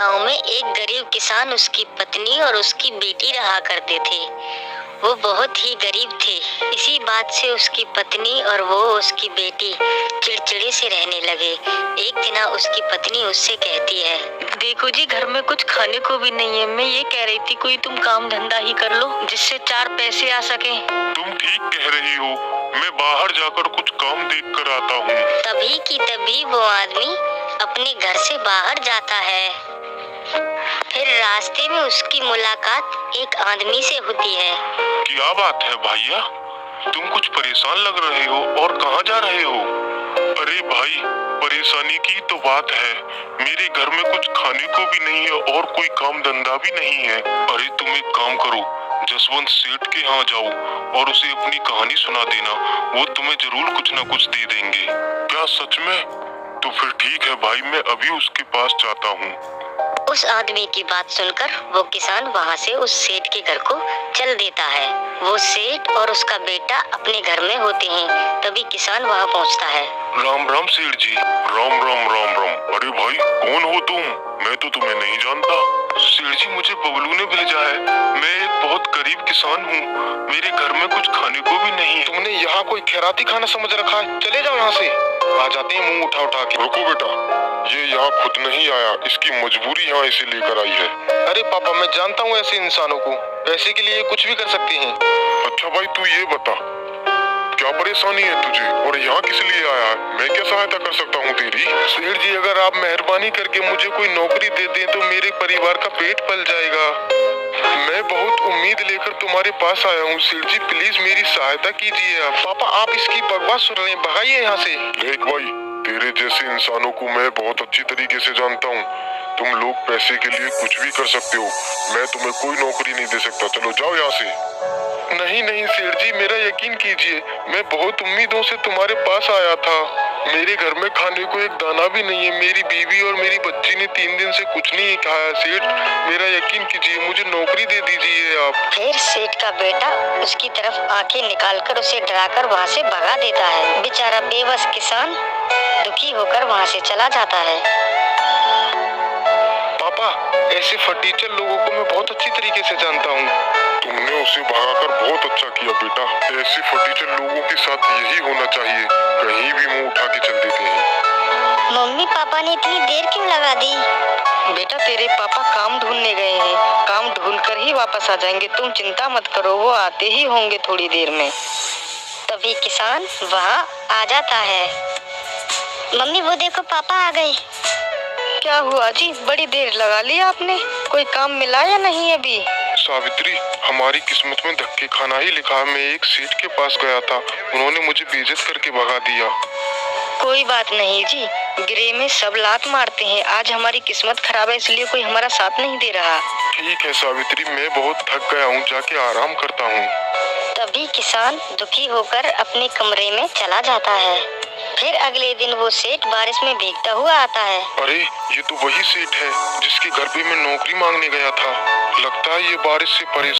गांव में एक गरीब किसान, उसकी पत्नी और उसकी बेटी रहा करते थे। वो बहुत ही गरीब थे। इसी बात से उसकी पत्नी और उसकी बेटी चिड़चिड़े से रहने लगे। एक दिन उसकी पत्नी उससे कहती है, देखो जी, घर में कुछ खाने को भी नहीं है। मैं ये कह रही थी कोई तुम काम धंधा ही कर लो जिससे 4 पैसे आ सके। तुम ठीक कह रही हो, मैं बाहर जाकर कुछ काम देख कर आता हूँ। तभी की तभी वो आदमी अपने घर से बाहर जाता है। फिर रास्ते में उसकी मुलाकात एक आदमी से होती है। क्या बात है भैया, तुम कुछ परेशान लग रहे हो और कहाँ जा रहे हो? अरे भाई, परेशानी की तो बात है। मेरे घर में कुछ खाने को भी नहीं है और कोई काम धंधा भी नहीं है। अरे तुम एक काम करो, जसवंत सेठ के यहाँ जाओ और उसे अपनी कहानी सुना देना। वो तुम्हें जरूर कुछ न कुछ दे देंगे। क्या सच में? तो फिर ठीक है भाई, मैं अभी उसके पास जाता हूँ। उस आदमी की बात सुनकर वो किसान वहाँ से उस सेठ के घर को चल देता है। वो सेठ और उसका बेटा अपने घर में होते हैं। तभी किसान वहाँ पहुँचता है। राम राम सेठ जी। राम राम राम राम। अरे भाई, कौन हो तुम? मैं तो तुम्हें नहीं जानता। सेठ जी, मुझे बबलू ने भेजा है। मैं एक बहुत गरीब किसान हूँ। मेरे घर में कुछ खाने को भी नहीं है। तुमने यहाँ कोई खैराती खाना समझ रखा है? चले जाओ यहाँ से। आ जाते हैं मुंह उठा उठा के। रुको बेटा, ये यहाँ खुद नहीं आया, इसकी मजबूरी यहाँ इसे लेकर आई है। अरे पापा, मैं जानता हूँ ऐसे इंसानों को, पैसे के लिए कुछ भी कर सकते हैं। अच्छा भाई, तू ये बता, क्या परेशानी है तुझे और यहाँ किस लिए आया है? मैं क्या सहायता कर सकता हूँ तेरी? सेठ जी, अगर आप मेहरबानी करके मुझे कोई नौकरी दे दें तो मेरे परिवार का पेट पल जाएगा। मैं बहुत उम्मीद लेकर तुम्हारे पास आया हूँ सेठ जी, प्लीज मेरी सहायता कीजिए आप। पापा, आप इसकी बकवास सुन रहे हैं, भगाइए यहाँ से। देख भाई, तेरे जैसे इंसानों को मैं बहुत अच्छी तरीके से जानता हूँ। तुम लोग पैसे के लिए कुछ भी कर सकते हो। मैं तुम्हें कोई नौकरी नहीं दे सकता। चलो जाओ यहाँ से। नहीं नहीं सेठ जी, मेरा यकीन कीजिए, मैं बहुत उम्मीदों से तुम्हारे पास आया था। मेरे घर में खाने को एक दाना भी नहीं है। मेरी बीवी और मेरी बच्ची ने 3 दिन से कुछ नहीं खाया। सेठ, मेरा यकीन कीजिए, मुझे नौकरी दे दीजिए आप। फिर सेठ का बेटा उसकी तरफ आंखें निकालकर उसे डराकर वहाँ से भगा देता है। बेचारा बेबस किसान दुखी होकर वहाँ से चला जाता है। पापा, ऐसे फटीचर लोगों को मैं बहुत अच्छी तरीके से जानता हूँ। तुमने उसे भगाकर बहुत अच्छा किया बेटा। ऐसे फटीचर लोगों के साथ यही होना चाहिए, कहीं भी मुंह उठा के चल देते हैं। मम्मी पापा ने इतनी देर क्यों लगा दी? बेटा, तेरे पापा काम ढूंढने गए हैं, काम ढूंढ कर ही वापस आ जाएंगे। तुम चिंता मत करो, वो आते ही होंगे थोड़ी देर में। तभी किसान वहाँ आ जाता है। मम्मी, वो देखो, पापा आ गए। क्या हुआ जी, बड़ी देर लगा ली आपने? कोई काम मिला या नहीं अभी? सावित्री, हमारी किस्मत में धक्के खाना ही लिखा है। मैं एक सेठ के पास गया था, उन्होंने मुझे बेइज्जत करके भगा दिया। कोई बात नहीं जी, गिरे में सब लात मारते हैं। आज हमारी किस्मत खराब है, इसलिए कोई हमारा साथ नहीं दे रहा। ठीक है सावित्री, मैं बहुत थक गया हूँ, जाके आराम करता हूँ। तभी किसान दुखी होकर अपने कमरे में चला जाता है। फिर अगले दिन वो सेठ बारिश में भीगता हुआ आता है। अरे, ये तो वही सेठ है जिसके घर पे मैं नौकरी मांगने गया था। लगता है ये बारिश से परेशान